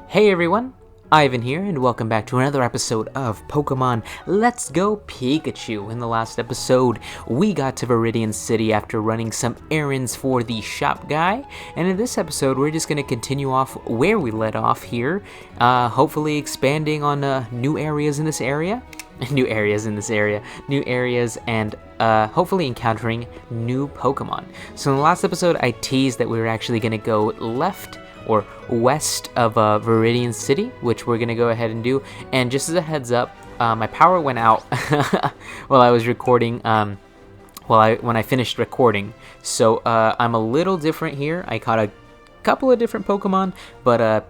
Hey everyone, Ivan here, and welcome back to another episode of Pokemon Let's Go Pikachu. In the last episode, we got to Viridian City after running some errands for the shop guy, and in this episode, we're just going to continue off where we led off here, hopefully expanding on new areas in this area. New areas, and hopefully encountering new Pokemon. So in the last episode, I teased that we were actually going to go left or west of Viridian City, which we're going to go ahead and do. And just as a heads up, my power went out while I was recording, when I finished recording. So I'm a little different here. I caught a couple of different Pokemon, but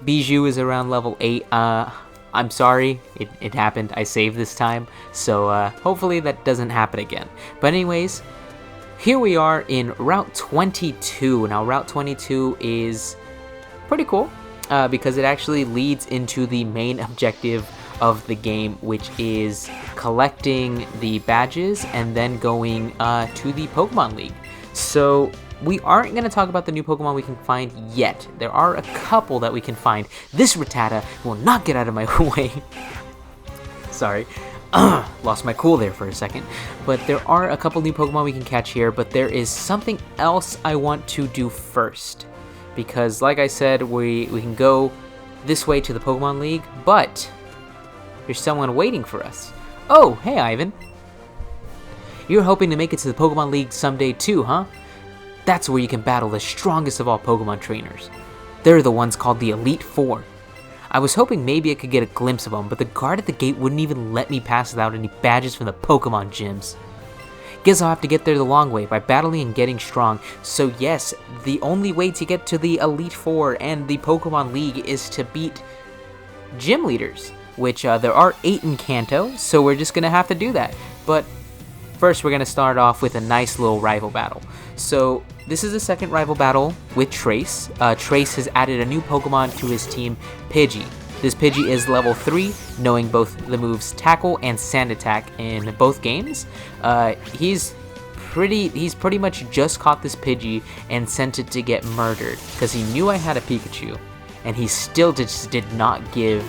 Bijou is around level 8. I'm sorry, it happened. I saved this time, so hopefully that doesn't happen again. But anyways, here we are in Route 22. Now, Route 22 is pretty cool because it actually leads into the main objective of the game, which is collecting the badges and then going to the Pokemon League. So we aren't going to talk about the new Pokemon we can find yet. There are a couple that we can find. This Rattata will not get out of my way. Sorry. Lost my cool there for a second. But there are a couple new Pokemon we can catch here, but there is something else I want to do first. Because, like I said, we can go this way to the Pokemon League, but there's someone waiting for us. Oh, hey Ivan. You're hoping to make it to the Pokemon League someday too, huh? That's where you can battle the strongest of all Pokemon trainers. They're the ones called the Elite Four. I was hoping maybe I could get a glimpse of them, but the guard at the gate wouldn't even let me pass without any badges from the Pokemon gyms. Guess I'll have to get there the long way, by battling and getting strong. So yes, the only way to get to the Elite Four and the Pokemon League is to beat gym leaders, which there are 8 in Kanto, so we're just going to have to do that. But first, we're going to start off with a nice little rival battle. So this is the second rival battle with Trace. Trace has added a new Pokemon to his team, Pidgey. This Pidgey is level 3, knowing both the moves Tackle and Sand Attack in both games. He's pretty much just caught this Pidgey and sent it to get murdered because he knew I had a Pikachu, and he still just did not give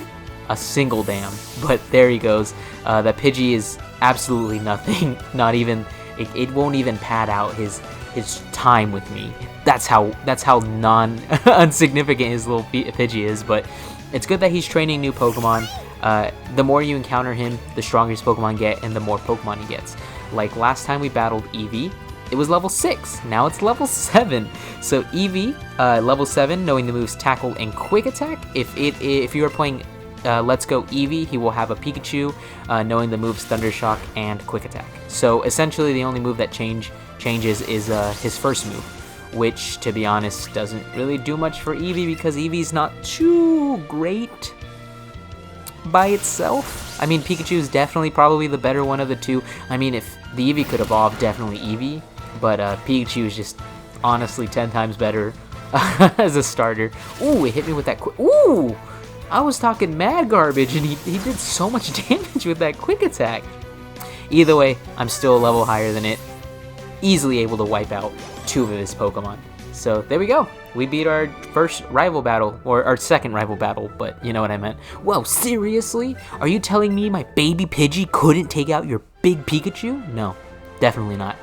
a single damn. But there he goes. That Pidgey is absolutely nothing. Not even it won't even pad out his time with me. That's how insignificant his little Pidgey is. But it's good that he's training new Pokemon. The more you encounter him, the stronger his Pokemon get, and the more Pokemon he gets. Like last time we battled Eevee, it was level 6. Now it's level 7. So Eevee, level 7, knowing the moves Tackle and Quick Attack. If you are playing Let's Go Eevee, he will have a Pikachu, knowing the moves Thundershock and Quick Attack. So essentially the only move that changes is his first move, which, to be honest, doesn't really do much for Eevee because Eevee's not too great by itself. I mean, Pikachu is definitely probably the better one of the two. I mean, if the Eevee could evolve, definitely Eevee, but Pikachu is just honestly 10 times better as a starter. Ooh, it hit me with that ooh! I was talking mad garbage, and he did so much damage with that Quick Attack. Either way, I'm still a level higher than it. Easily able to wipe out 2 of his Pokemon. So there we go. We beat our first rival battle, or our second rival battle, but you know what I meant. Whoa, seriously? Are you telling me my baby Pidgey couldn't take out your big Pikachu? No, definitely not.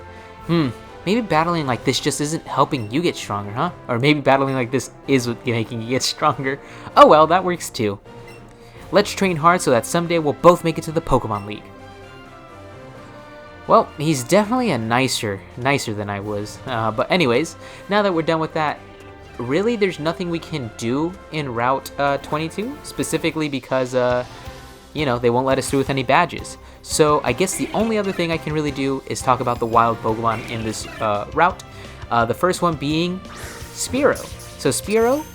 Maybe battling like this just isn't helping you get stronger, huh? Or maybe battling like this is making you get stronger. Oh well, that works too. Let's train hard so that someday we'll both make it to the Pokemon League. Well, he's definitely a nicer than I was. But anyways, now that we're done with that, really there's nothing we can do in Route 22, specifically because, they won't let us through with any badges. So I guess the only other thing I can really do is talk about the wild Pokemon in this route. The first one being Spearow. So Spearow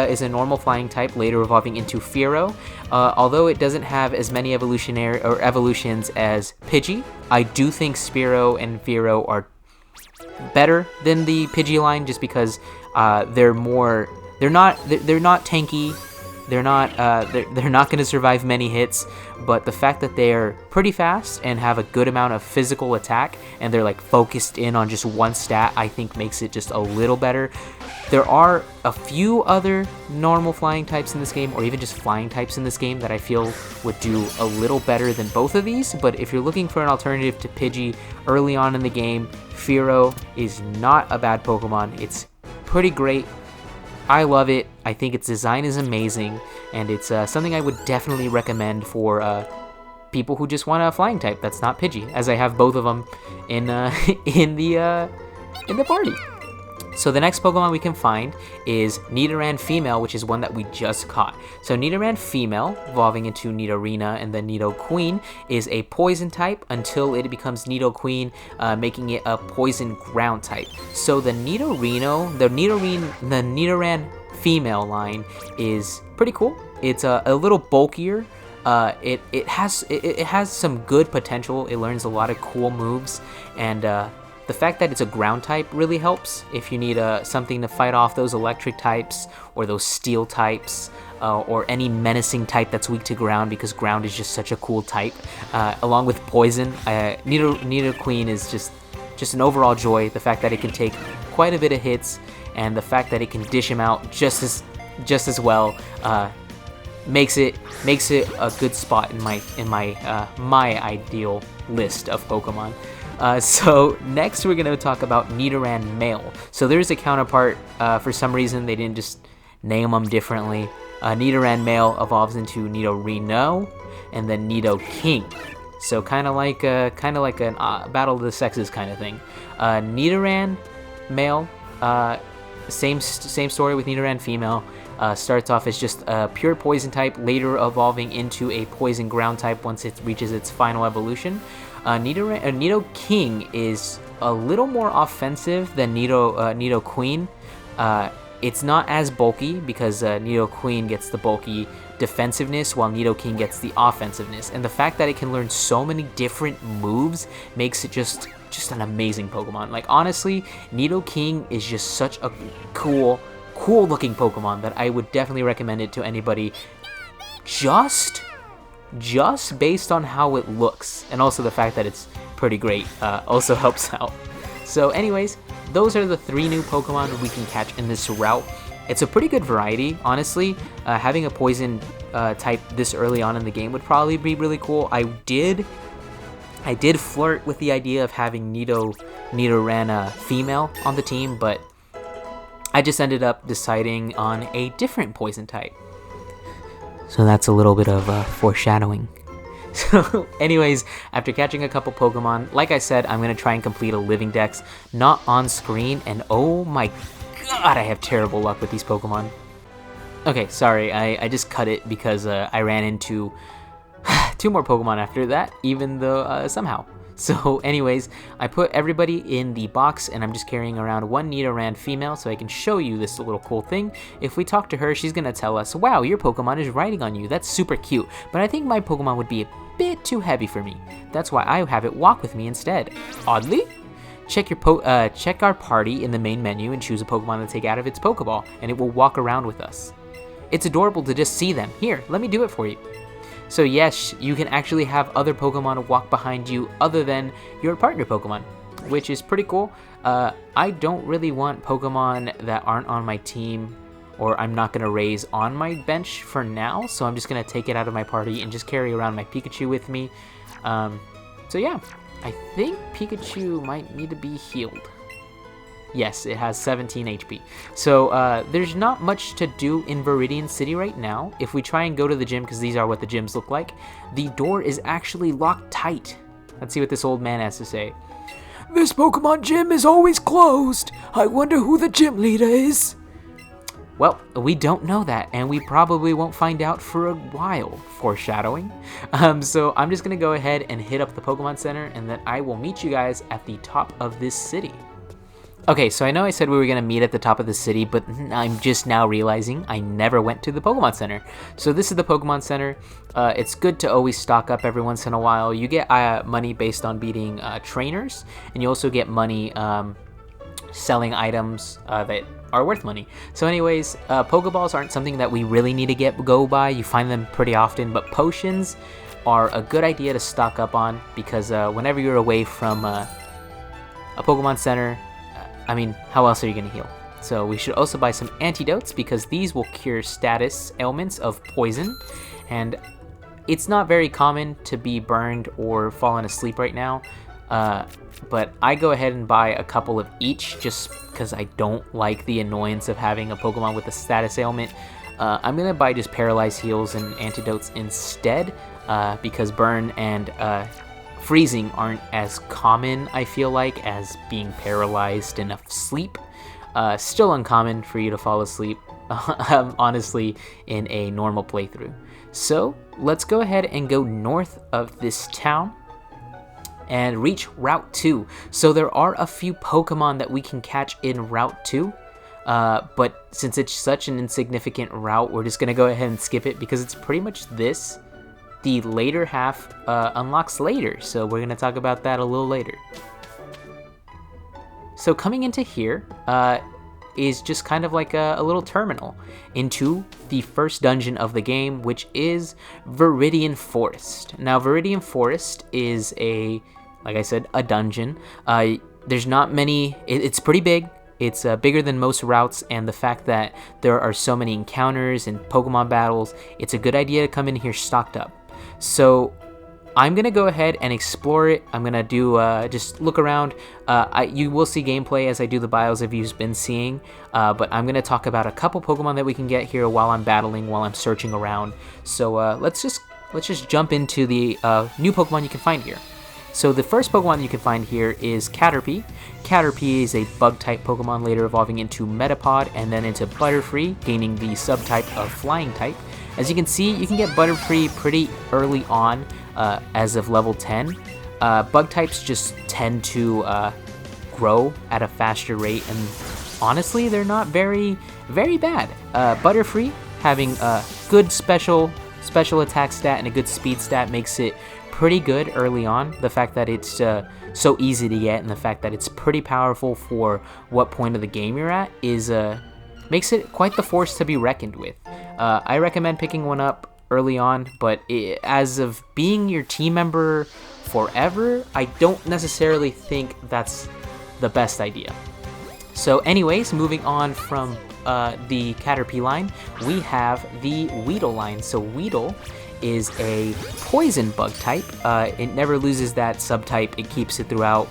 is a normal flying type, later evolving into Fearow. Although it doesn't have as many evolutions as Pidgey, I do think Spearow and Fearow are better than the Pidgey line, just because they're not tanky, They're not they're not going to survive many hits, but the fact that they're pretty fast and have a good amount of physical attack, and they're like focused in on just one stat, I think makes it just a little better. There are a few other normal flying types in this game, or even just flying types in this game, that I feel would do a little better than both of these, but if you're looking for an alternative to Pidgey early on in the game, Fearow is not a bad Pokemon. It's pretty great. I love it. I think its design is amazing, and it's something I would definitely recommend for people who just want a flying type that's not Pidgey, as I have both of them in in the party. So the next Pokemon we can find is Nidoran Female, which is one that we just caught. So Nidoran Female, evolving into Nidorina and then Nidoqueen, is a poison type until it becomes Nidoqueen, making it a poison ground type. So the Nidoran Female line is pretty cool. It's a little bulkier. It has some good potential. It learns a lot of cool moves, and the fact that it's a ground type really helps if you need something to fight off those electric types or those steel types, or any menacing type that's weak to ground, because ground is just such a cool type. Along with poison, Nidoqueen is just an overall joy. The fact that it can take quite a bit of hits, and the fact that it can dish him out just as well, makes it a good spot in my ideal list of Pokemon. So next we're going to talk about Nidoran Male. So there's a counterpart. For some reason they didn't just name them differently. Nidoran Male evolves into Nidorino and then Nidoking. So kind of like a battle of the sexes kind of thing. Nidoran Male, same story with Nidoran Female. Starts off as just a pure poison type, later evolving into a poison ground type once it reaches its final evolution. Nidoking is a little more offensive than Nidoqueen. It's not as bulky, because Nidoqueen gets the bulky defensiveness while Nidoking gets the offensiveness. And the fact that it can learn so many different moves makes it just an amazing Pokemon. Like, honestly, Nidoking is just such a cool looking Pokemon that I would definitely recommend it to anybody, just based on how it looks, and also the fact that it's pretty great also helps out. So anyways, those are the 3 new Pokemon we can catch in this route. It's a pretty good variety, honestly. Having a poison type this early on in the game would probably be really cool. I did flirt with the idea of having Nidoran Female on the team, but I just ended up deciding on a different poison type. So that's a little bit of foreshadowing. So anyways, after catching a couple Pokemon, like I said, I'm going to try and complete a living dex, not on screen, and oh my god, I have terrible luck with these Pokemon. Okay, sorry, I just cut it because I ran into 2 more Pokemon after that, even though somehow. So anyways, I put everybody in the box, and I'm just carrying around 1 Nidoran Female so I can show you this little cool thing. If we talk to her, she's gonna tell us, wow, your Pokemon is riding on you. That's super cute, but I think my Pokemon would be a bit too heavy for me. That's why I have it walk with me instead. Oddly? Check our party in the main menu and choose a Pokemon to take out of its Pokeball, and it will walk around with us. It's adorable to just see them. Here, let me do it for you. So yes, you can actually have other Pokemon walk behind you other than your partner Pokemon, which is pretty cool. I don't really want Pokemon that aren't on my team, or I'm not going to raise on my bench for now, so I'm just going to take it out of my party and just carry around my Pikachu with me. So yeah, I think Pikachu might need to be healed. Yes, it has 17 HP. So there's not much to do in Viridian City right now. If we try and go to the gym, because these are what the gyms look like, the door is actually locked tight. Let's see what this old man has to say. This Pokemon gym is always closed. I wonder who the gym leader is. Well, we don't know that, and we probably won't find out for a while. Foreshadowing. So I'm just going to go ahead and hit up the Pokemon Center, and then I will meet you guys at the top of this city. Okay, so I know I said we were going to meet at the top of the city, but I'm just now realizing I never went to the Pokemon Center. So this is the Pokemon Center. It's good to always stock up every once in a while. You get money based on beating trainers, and you also get money selling items that are worth money. So anyways, Pokeballs aren't something that we really need to go by. You find them pretty often, but potions are a good idea to stock up on, because whenever you're away from a Pokemon Center, I mean, how else are you going to heal? So we should also buy some antidotes, because these will cure status ailments of poison, and it's not very common to be burned or fallen asleep right now, but I go ahead and buy a couple of each just because I don't like the annoyance of having a Pokemon with a status ailment. I'm going to buy just paralyzed heals and antidotes instead, because burn and freezing aren't as common, I feel like, as being paralyzed and asleep. Still uncommon for you to fall asleep, honestly, in a normal playthrough. So let's go ahead and go north of this town and reach Route 2. So there are a few Pokemon that we can catch in Route 2, but since it's such an insignificant route, we're just going to go ahead and skip it, because it's pretty much this. The later half unlocks later, so we're going to talk about that a little later. So coming into here is just kind of like a little terminal into the first dungeon of the game, which is Viridian Forest. Now, Viridian Forest is like I said, a dungeon. There's not many, it's pretty big. It's bigger than most routes, and the fact that there are so many encounters and Pokemon battles, it's a good idea to come in here stocked up. So I'm going to go ahead and explore it. I'm going to do, just look around. You will see gameplay as I do the bios if you've been seeing, but I'm going to talk about a couple Pokemon that we can get here while I'm battling, while I'm searching around. So let's just jump into the new Pokemon you can find here. So the first Pokemon you can find here is Caterpie. Caterpie is a bug-type Pokemon, later evolving into Metapod and then into Butterfree, gaining the subtype of Flying type. As you can see, you can get Butterfree pretty early on, as of level 10. Bug types just tend to grow at a faster rate, and honestly, they're not very bad. Butterfree having a good special attack stat and a good speed stat makes it pretty good early on. The fact that it's so easy to get, and the fact that it's pretty powerful for what point of the game you're at is makes it quite the force to be reckoned with. I recommend picking one up early on, but as of being your team member forever, I don't necessarily think that's the best idea. So anyways, moving on from the Caterpie line, we have the Weedle line. So Weedle is a poison bug type. It never loses that subtype. It keeps it throughout,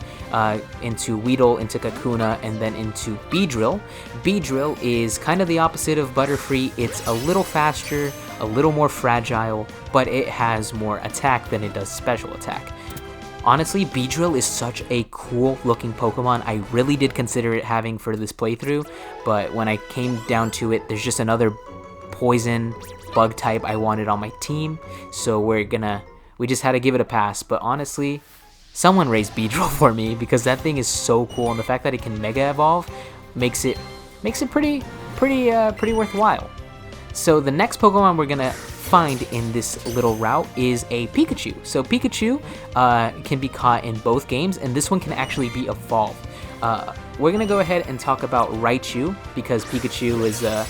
into Weedle, into Kakuna, and then into Beedrill. Beedrill is kind of the opposite of Butterfree. It's a little faster, a little more fragile, but it has more attack than it does special attack. Honestly, Beedrill is such a cool looking Pokemon. I really did consider it having for this playthrough, but when I came down to it, there's just another poison bug type I wanted on my team, so we just had to give it a pass. But honestly, someone raised Beedrill for me, because that thing is so cool, and the fact that it can Mega Evolve makes it pretty worthwhile. So the next Pokemon we're gonna find in this little route is a Pikachu. So Pikachu can be caught in both games, and this one can actually be evolved. We're gonna go ahead and talk about Raichu, because Pikachu is the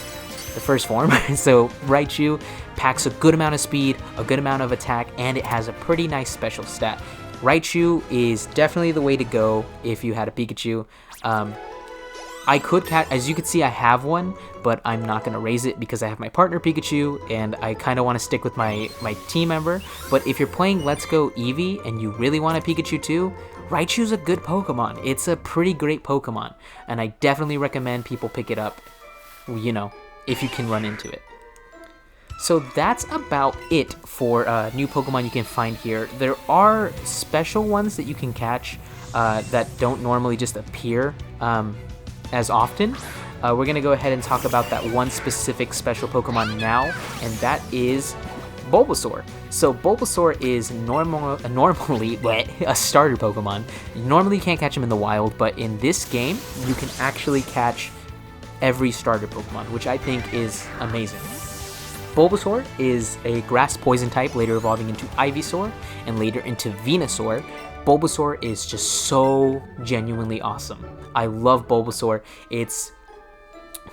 first form. So Raichu packs a good amount of speed, a good amount of attack, and it has a pretty nice special stat. Raichu is definitely the way to go if you had a Pikachu. I could catch, as you can see, I have one, but I'm not going to raise it because I have my partner Pikachu, and I kind of want to stick with my team member. But if you're playing Let's Go Eevee and you really want a Pikachu too, Raichu's a good Pokemon. It's a pretty great Pokemon, and I definitely recommend people pick it up, you know, if you can run into it. So that's about it for new Pokemon you can find here. There are special ones that you can catch that don't normally just appear as often. We're going to go ahead and talk about that one specific special Pokemon now, and that is Bulbasaur. So Bulbasaur is normally a starter Pokemon. Normally you can't catch him in the wild, but in this game you can actually catch every starter Pokemon, which I think is amazing. Bulbasaur is a grass poison type, later evolving into Ivysaur and later into Venusaur. Bulbasaur is just so genuinely awesome. I love Bulbasaur. It's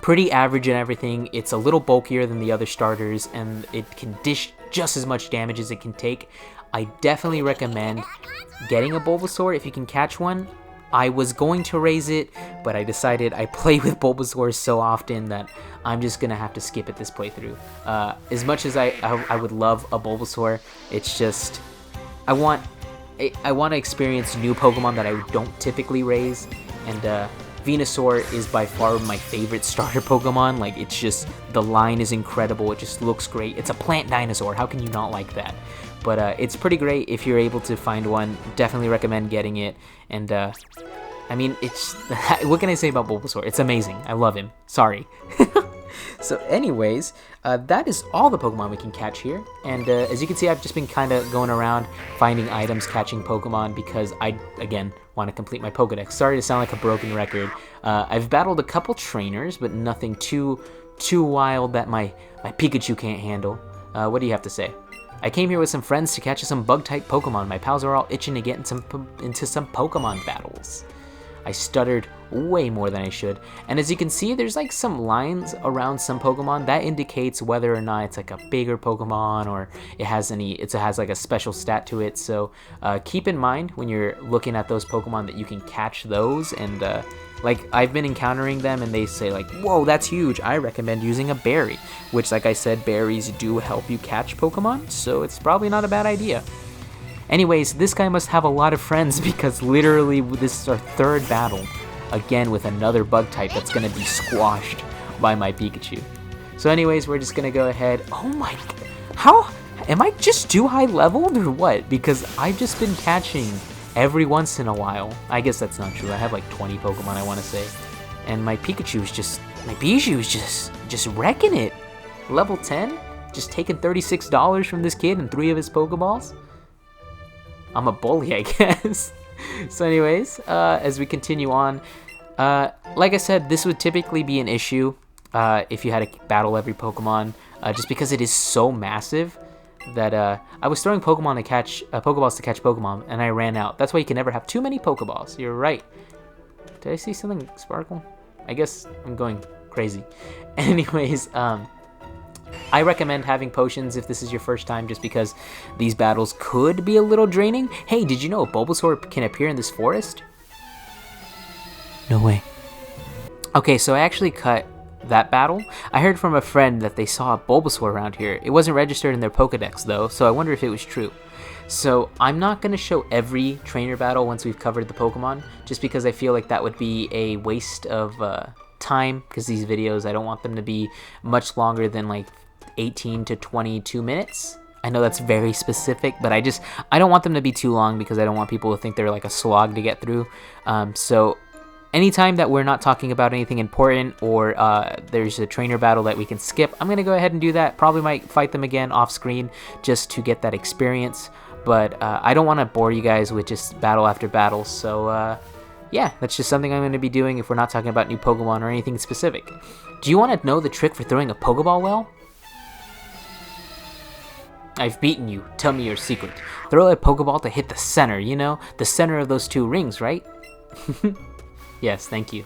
pretty average and everything. It's a little bulkier than the other starters, and it can dish just as much damage as it can take. I definitely recommend getting a Bulbasaur if you can catch one. I was going to raise it, but I decided I play with Bulbasaur so often that I'm just going to have to skip it this playthrough. As much as I would love a Bulbasaur, it's just, I want to experience new Pokemon that I don't typically raise, and Venusaur is by far my favorite starter Pokemon. Like, it's just, the line is incredible, it just looks great. It's a plant dinosaur, how can you not like that? But it's pretty great if you're able to find one. Definitely recommend getting it. And I mean, it's, what can I say about Bulbasaur? It's amazing. I love him. Sorry. So anyways, that is all the Pokemon we can catch here. And as you can see, I've just been kind of going around finding items, catching Pokemon, because I, again, want to complete my Pokedex. Sorry to sound like a broken record. I've battled a couple trainers, but nothing too wild that my Pikachu can't handle. What do you have to say? I came here with some friends to catch some bug-type Pokemon. My pals are all itching to get into some Pokemon battles. I stuttered way more than I should. And as you can see, there's like some lines around some Pokemon that indicates whether or not it's like a bigger Pokemon or it has like a special stat to it. So keep in mind when you're looking at those Pokemon that you can catch those. And like, I've been encountering them and they say like, whoa, that's huge. I recommend using a berry, which, like I said, berries do help you catch Pokemon. So it's probably not a bad idea. Anyways, this guy must have a lot of friends because literally this is our third battle. Again with another bug type that's going to be squashed by my Pikachu. So anyways, we're just going to go ahead. Oh my, how, am I just too high leveled or what? Because I've just been catching every once in a while. I guess that's not true. I have like 20 Pokemon, I want to say. And my Pikachu is just, my Bijou is just wrecking it. Level 10, just taking $36 from this kid and 3 of his Pokeballs. I'm a bully, I guess. So anyways, as we continue on, like I said, this would typically be an issue if you had to battle every Pokemon, just because it is so massive that I was throwing Pokeballs to catch Pokemon, and I ran out. That's why you can never have too many Pokeballs. You're right. Did I see something sparkle? I guess I'm going crazy. Anyways, I recommend having potions if this is your first time, just because these battles could be a little draining. Hey, did you know a Bulbasaur can appear in this forest? No way. Okay, so I actually cut that battle. I heard from a friend that they saw a Bulbasaur around here. It wasn't registered in their Pokedex though, so I wonder if it was true. So I'm not going to show every trainer battle once we've covered the Pokemon, just because I feel like that would be a waste of time, because these videos, I don't want them to be much longer than like 18 to 22 minutes. I know that's very specific, but I don't want them to be too long because I don't want people to think they're like a slog to get through. So anytime that we're not talking about anything important, or there's a trainer battle that we can skip, I'm going to go ahead and do that. Probably might fight them again off screen just to get that experience, but I don't want to bore you guys with just battle after battle. So yeah, that's just something I'm going to be doing if we're not talking about new Pokemon or anything specific. Do you want to know the trick for throwing a Pokeball well? I've beaten you. Tell me your secret. Throw a Pokeball to hit the center, you know? The center of those 2 rings, right? Yes, thank you.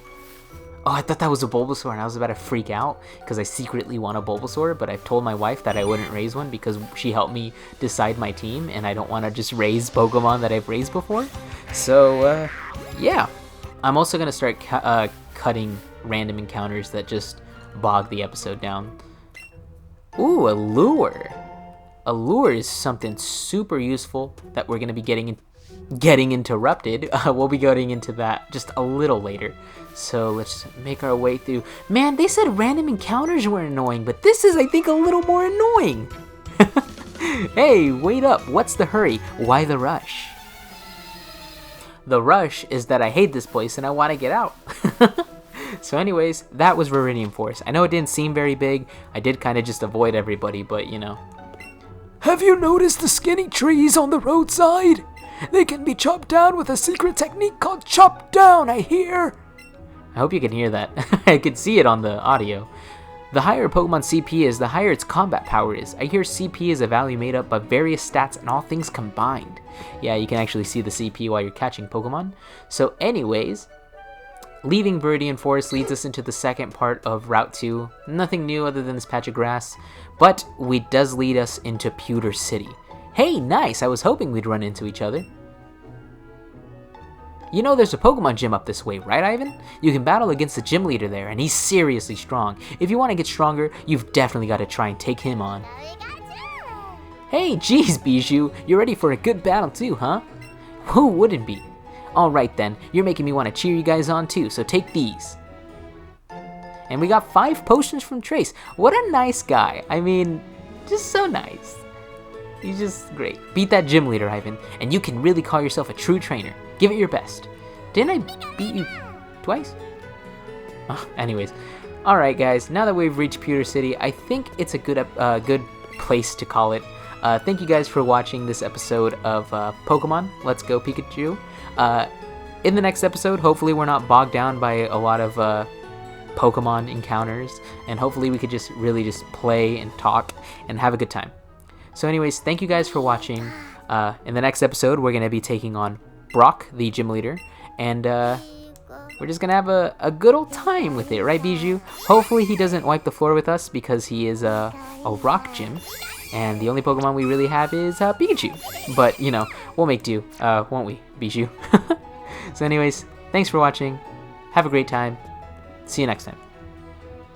Oh, I thought that was a Bulbasaur and I was about to freak out because I secretly want a Bulbasaur, but I've told my wife that I wouldn't raise one because she helped me decide my team and I don't want to just raise Pokemon that I've raised before. So, yeah. I'm also going to start cutting random encounters that just bog the episode down. Ooh, a lure. A lure is something super useful that we're going to be getting interrupted. We'll be going into that just a little later. So let's make our way through. Man, they said random encounters were annoying, but this is, I think, a little more annoying. Hey, wait up. What's the hurry? Why the rush? The rush is that I hate this place and I want to get out. So anyways, that was Viridian Forest. I know it didn't seem very big. I did kind of just avoid everybody, but you know. Have you noticed the skinny trees on the roadside? They can be chopped down with a secret technique called chop down, I hear. I hope you can hear that. I could see it on the audio. The higher Pokemon CP is, the higher its combat power is. I hear CP is a value made up of various stats and all things combined. Yeah, you can actually see the CP while you're catching Pokemon. So anyways, leaving Viridian Forest leads us into the second part of Route 2. Nothing new other than this patch of grass, but it does lead us into Pewter City. Hey, nice! I was hoping we'd run into each other. You know there's a Pokemon gym up this way, right, Ivan? You can battle against the gym leader there, and he's seriously strong. If you want to get stronger, you've definitely got to try and take him on. Hey, geez, Bijou, you're ready for a good battle too, huh? Who wouldn't be? Alright then, you're making me want to cheer you guys on too, so take these. And we got 5 potions from Trace. What a nice guy. I mean, just so nice. He's just great. Beat that gym leader, Ivan, and you can really call yourself a true trainer. Give it your best. Didn't I beat you twice? Oh, anyways, alright guys, now that we've reached Pewter City, I think it's a good place to call it. Thank you guys for watching this episode of Pokemon Let's Go Pikachu. In the next episode, hopefully we're not bogged down by a lot of Pokemon encounters, and hopefully we could just really just play and talk and have a good time. So anyways, thank you guys for watching. In the next episode, we're going to be taking on Brock, the gym leader, and we're just gonna have a good old time with it, right, Bijou? Hopefully he doesn't wipe the floor with us because he is a rock gym, and the only Pokemon we really have is Pikachu. But, you know, we'll make do, won't we, Bijou? So anyways, thanks for watching. Have a great time. See you next time.